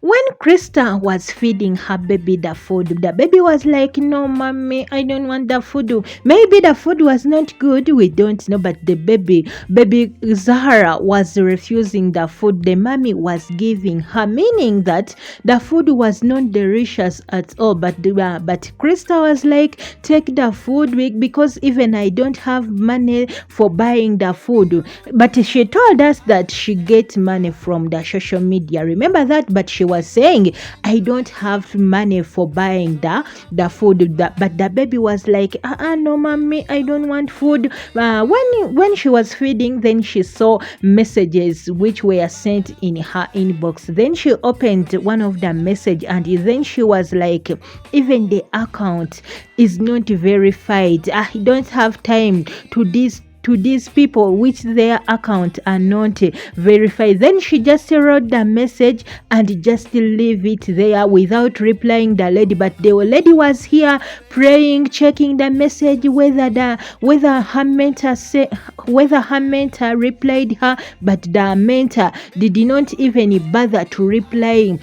When Krista was feeding her baby the food, the baby was like, "No, mommy, I don't want the food." Maybe the food was not good, we don't know, but the baby Zahara was refusing the food the mommy was giving her, meaning that the food was not delicious at all. But Krista was like, "Take the food because even I don't have money for buying the food." But she told us that she gets money from the social media. Remember that? But she was saying, "I don't have money for buying the food." But the baby was like, "No, mommy, I don't want food." When she was feeding, then she saw messages which were sent in her inbox. Then she opened one of the message, and then she was like, "Even the account is not verified. I don't have time to these people which their account are not verified." Then she just wrote the message and just leave it there without replying the lady. But the lady was here praying, checking the message whether her mentor replied her, but the mentor did not even bother to reply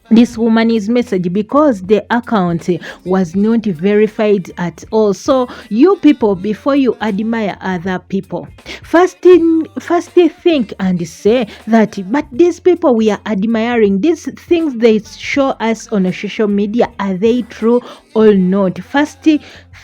this woman's message because the account was not verified at all. So you people, before you admire other people, first think and say that, but these people we are admiring, these things they show us on social media, are they true or not? First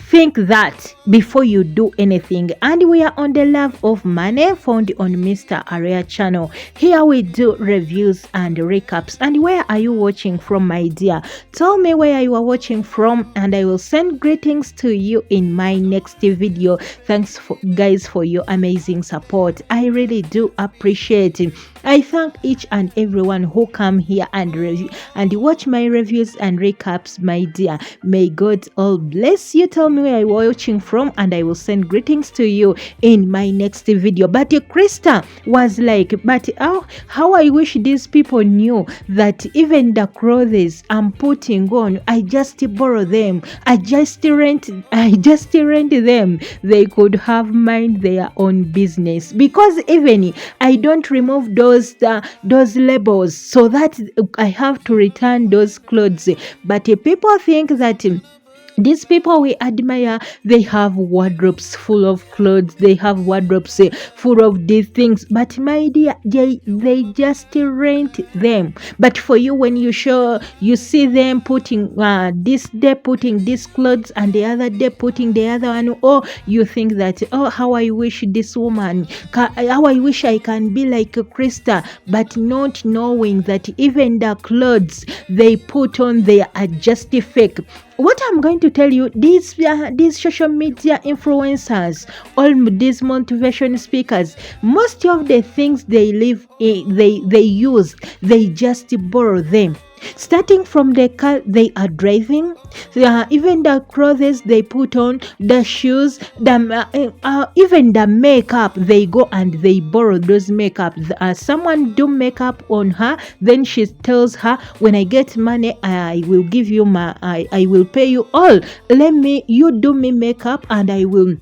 think that before you do anything. And we are on the Love of Money, found on Mr. Area channel. Here we do reviews and recaps. And where are you watching from, my dear? Tell me where you are watching from, and I will send greetings to you in my next video. Thanks guys for your amazing support. I really do appreciate it. I thank each and everyone who come here and watch my reviews and recaps, my dear. May God all bless you. Tell me where you are watching from, and I will send greetings to you in my next video. But Krista was like, "But how I wish these people knew that even the clothes I'm putting on, I just borrow them. I just rent them. They could have mind their own business, because even I don't remove those labels, so that I have to return those clothes." But people think that these people we admire, they have wardrobes full of clothes, they have wardrobes full of these things. But my dear, they just rent them. But for you, when you see them putting this day putting this clothes and the other day putting the other one, you think that, how I wish this woman, how I wish I can be like Krista, but not knowing that even the clothes they put on, they are just fake. What I'm going to tell you, these social media influencers, all these motivation speakers, most of the things they live in, they use, they just borrow them. Starting from the car they are driving, even the clothes they put on, the shoes, even the makeup, they go and they borrow those makeup. Someone do makeup on her, then she tells her, "When I get money, I will give you I will pay you all. You do me makeup and I will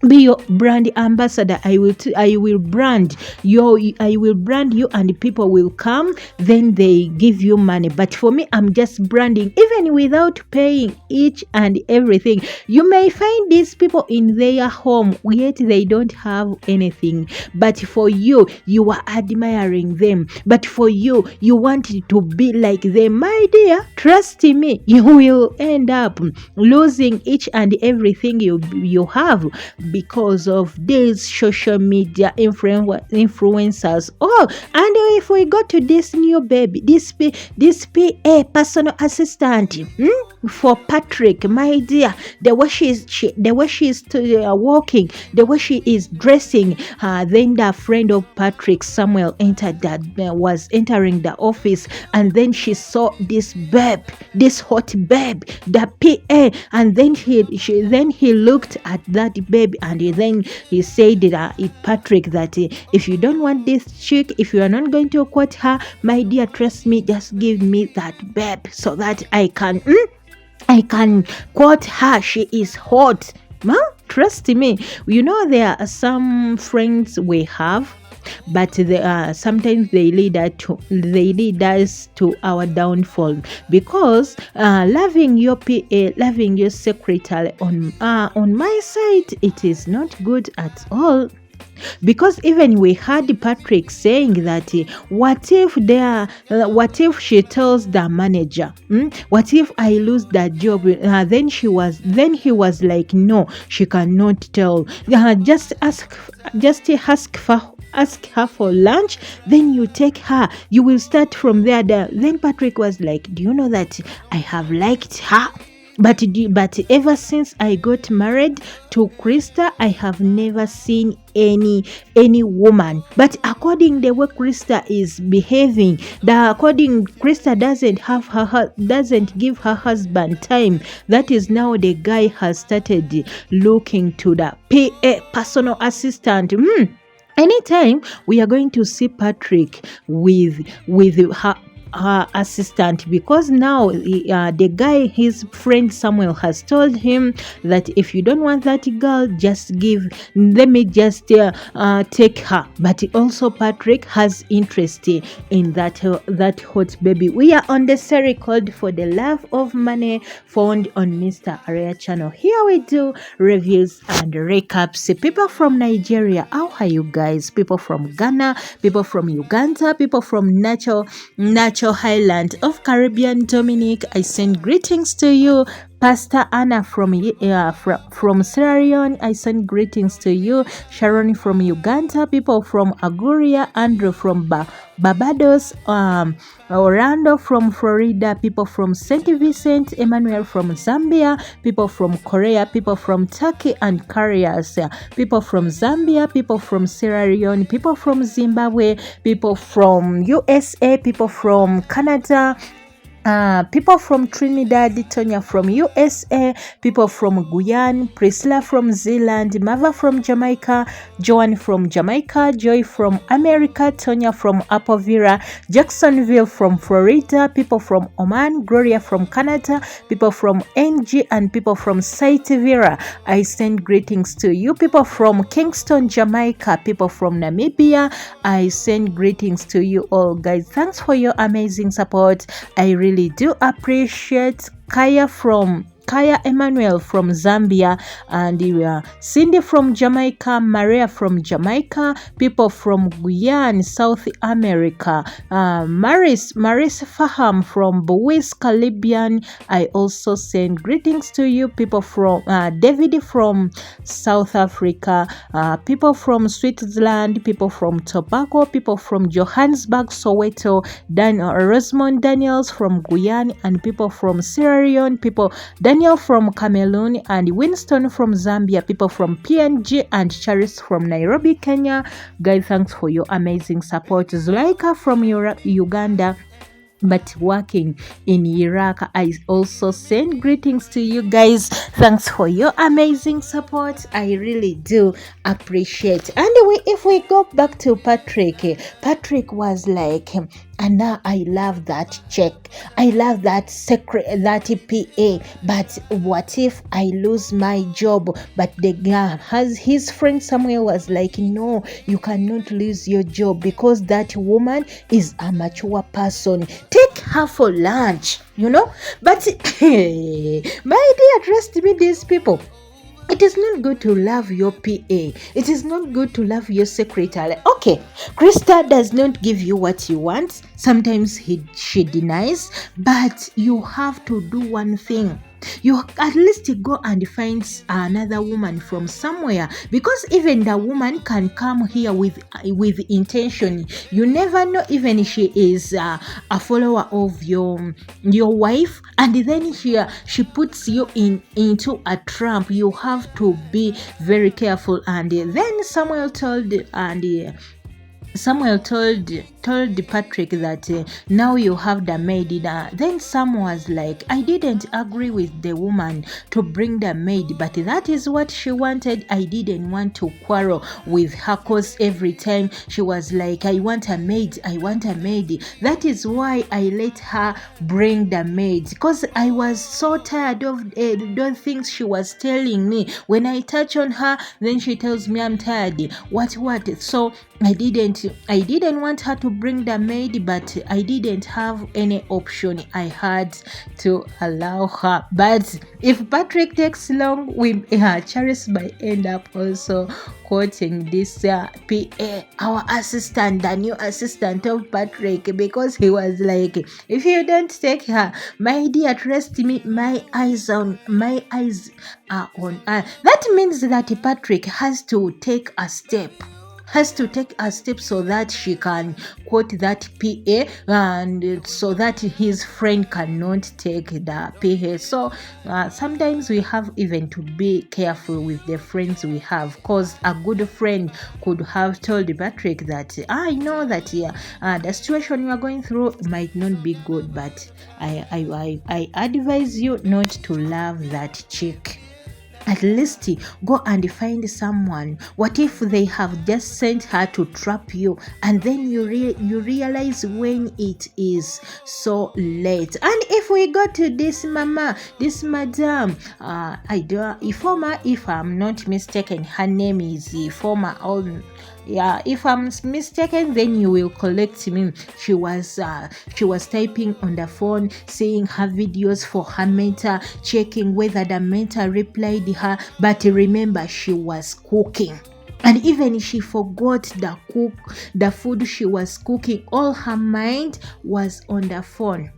be your brand ambassador. I will brand you, and people will come, then they give you money. But for me, I'm just branding, even without paying each and everything." You may find these people in their home, yet they don't have anything. But for you, you are admiring them. But for you, you want to be like them. My dear, trust me, you will end up losing each and everything you have, because of these social media influencers. And if we go to this new baby, this PA, personal assistant, for Patrick, my dear, the way she is walking, the way she is dressing, then the friend of Patrick, Samuel, was entering the office, and then she saw this babe, this hot babe, the PA, and then he looked at that babe, and then he said, Patrick, that if you don't want this chick, if you are not going to quote her, my dear, trust me, just give me that babe so that I can quote her. She is hot. Trust me. You know, there are some friends we have, but sometimes they lead us to our downfall, because loving your PA, loving your secretary, on my side, it is not good at all. Because even we heard Patrick saying that what if she tells the manager, what if I lose that job? Then he was like, no, she cannot tell. Just ask her for lunch, then you take her, you will start from there. Then Patrick was like, do you know that I have liked her? But ever since I got married to Krista, I have never seen any woman. But according the way Krista is behaving, Krista doesn't give her husband time. That is now the guy has started looking to the PA, personal assistant. Anytime we are going to see Patrick with her assistant, because now the guy, his friend Samuel, has told him that if you don't want that girl, let me just take her. But also Patrick has interest in that hot baby. We are on the series called For the Love of Money, found on Mr. Area channel. Here we do reviews and recaps. People from Nigeria, how are you guys? People from Ghana, people from Uganda, people from natural Highland of Caribbean, Dominic, I send greetings to you. Pastor Anna from Sierra Leone, I send greetings to you. Sharon from Uganda, people from Aguria, Andrew from Barbados, Orlando from Florida, people from St. Vincent, Emmanuel from Zambia, people from Korea, people from Turkey and Carriers, people from Zambia, people from Sierra Leone, people from Zimbabwe, people from USA, people from Canada, people from Trinidad, Tonya from USA, people from Guyana, Priscilla from Zealand, Mava from Jamaica, Joan from Jamaica, Joy from America, Tonya from Apovira, Jacksonville from Florida, people from Oman, Gloria from Canada, people from NG, and people from Saitivira. I send greetings to you. People from Kingston, Jamaica, people from Namibia, I send greetings to you all, guys. Thanks for your amazing support. I really do appreciate Kaya Emmanuel from Zambia, and Cindy from Jamaica, Maria from Jamaica, people from Guyana, South America, Maris Faham from Belize, Caribbean. I also send greetings to you. People from David from South Africa, people from Switzerland, people from Tobago, people from Johannesburg, Soweto, Rosamond Daniels from Guyana, and people from Sierra Leone, Daniel from Cameroon, and Winston from Zambia, people from PNG, and Charis from Nairobi, Kenya. Guys, thanks for your amazing support. Zulaika from Uganda, but working in Iraq, I also send greetings to you guys. Thanks for your amazing support. I really do appreciate. And if we go back to Patrick was like, and now I love that check. I love that PA. But what if I lose my job? But the guy his friend Samuel was like, no, you cannot lose your job because that woman is a mature person. Take her for lunch, But my dear, trust me, these people. It is not good to love your PA. It is not good to love your secretary. Okay, Krista does not give you what you want. Sometimes she denies, but you have to do one thing. You at least go and find another woman from somewhere, because even the woman can come here with intention. You never know, even she is a follower of your wife, and then she puts you into a trap. You have to be very careful. And then Samuel told Patrick that now you have the maid. Then Sam was like, I didn't agree with the woman to bring the maid, but that is what she wanted. I didn't want to quarrel with her, because every time she was like, I want a maid. That is why I let her bring the maid, because I was so tired of those things she was telling me. When I touch on her, then she tells me I'm tired. What? So I didn't want her to bring the maid, but I didn't have any option. I had to allow her. But if Patrick takes long, Charles might end up also quoting this PA, our assistant, the new assistant of Patrick, because he was like, if you don't take her, my dear, trust me, my eyes are on her. That means that Patrick has to take a step so that she can quote that PA, and so that his friend cannot take the PA. So sometimes we have even to be careful with the friends we have, because a good friend could have told Patrick that I know that the situation you are going through might not be good, but I advise you not to love that chick. At least go and find someone. What if they have just sent her to trap you, and then you realize when it is so late? And if we go to this madam, if I'm not mistaken, her name is Ifoma. Yeah, if I'm mistaken, then you will correct me. She was typing on the phone, seeing her videos for her mentor, checking whether the mentor replied her. But remember, she was cooking. And even she forgot the food she was cooking. All her mind was on the phone.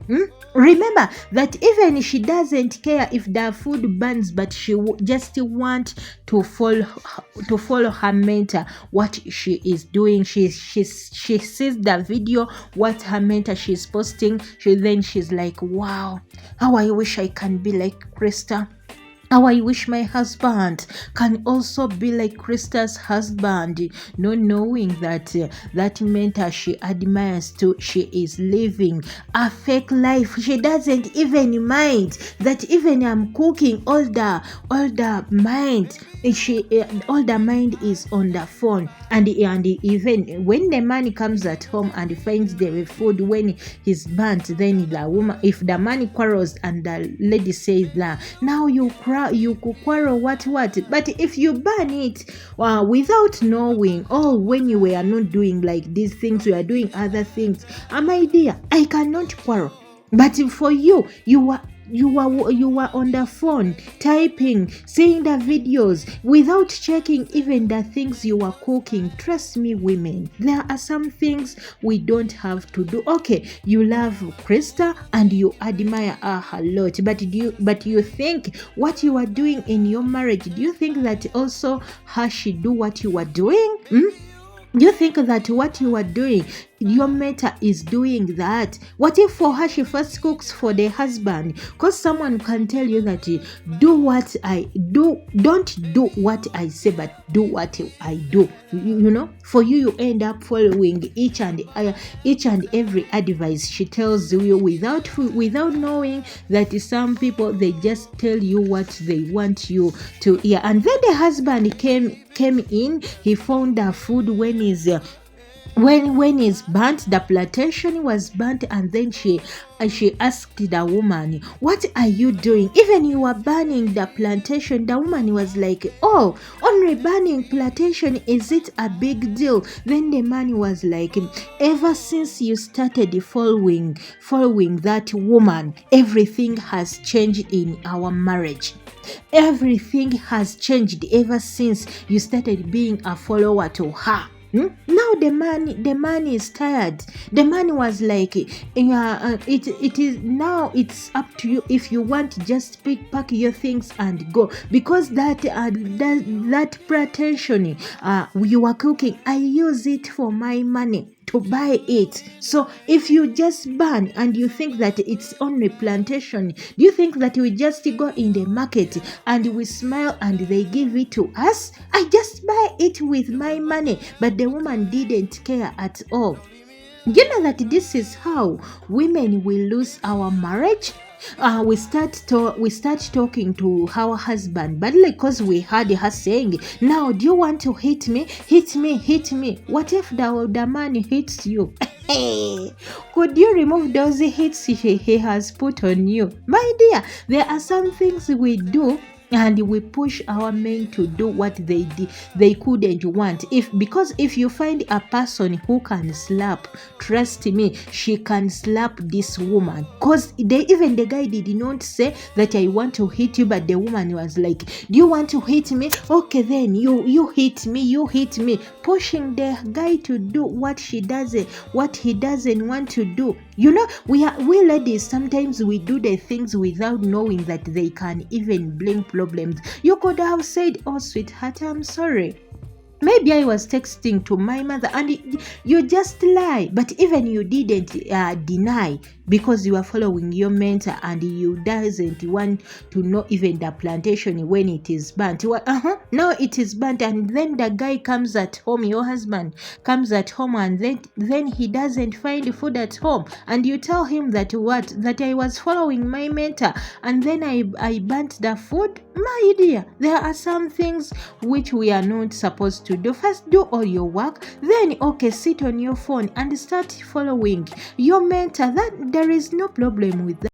Remember that even she doesn't care if the food burns, but she just want to follow her mentor, what she is doing. She sees the video, what her mentor she's posting. She's like, wow, how I wish I can be like Krista. How I wish my husband can also be like Krista's husband, not knowing that that mentor she admires too, she is living a fake life. She doesn't even mind that even I'm cooking, all the mind all the mind is on the phone, and even when the man comes at home and finds the food when he's burnt, then the woman, if the man quarrels and the lady says that now you could quarrel what, but if you burn it without knowing, when you were not doing like these things, you are doing other things, my dear, I cannot quarrel. But for you were on the phone typing, seeing the videos without checking even the things you were cooking. Trust me, women, there are some things we don't have to do. Okay, you love Krista and you admire her a lot, but you think what you are doing in your marriage, do you think that also her should do what you are doing? You think that what you are doing, your mentor is doing that? What if for her she first cooks for the husband? Because someone can tell you that do what I do, don't do what I say, but do what I do. You know, for you end up following each and every advice she tells you without knowing that some people, they just tell you what they want you to hear. And then the husband came in, he found the food when is burnt, the plantation was burnt, and then she asked the woman, what are you doing? Even you are burning the plantation. The woman was like, oh, only burning plantation, is it a big deal? Then the man was like, ever since you started following that woman, everything has changed in our marriage. Everything has changed ever since you started being a follower to her. Now the man is tired. The man was like, it is now, it's up to you. If you want, just pack your things and go, because that pretension you are cooking, I use it for my money to buy it. So if you just burn and you think that it's only plantation, do you think that we just go in the market and we smile and they give it to us? I just buy it with my money. But the woman didn't care at all. You know that this is how women will lose our marriage. We start talking to our husband badly because we heard her saying, now do you want to hit me? Hit me. What if the man hits you? Could you remove those hits he has put on you? My dear, there are some things we do and we push our men to do what they couldn't want. Because if you find a person who can slap, trust me, she can slap this woman. Because even the guy did not say that I want to hit you, but the woman was like, do you want to hit me? Okay, then you hit me, pushing the guy to do what he doesn't want to do. We ladies, sometimes we do the things without knowing that they can even bring problems. You could have said, oh sweetheart, I'm sorry, maybe I was texting to my mother, and you just lie. But even you didn't deny, because you are following your mentor and you doesn't want to know even the plantation when it is burnt. Now it is burnt, and then the guy comes at home, your husband comes at home, and then he doesn't find food at home, and you tell him that I was following my mentor, and then I burnt the food. My dear, there are some things which we are not supposed to do. First, do all your work, then sit on your phone and start following your mentor. That there is no problem with that.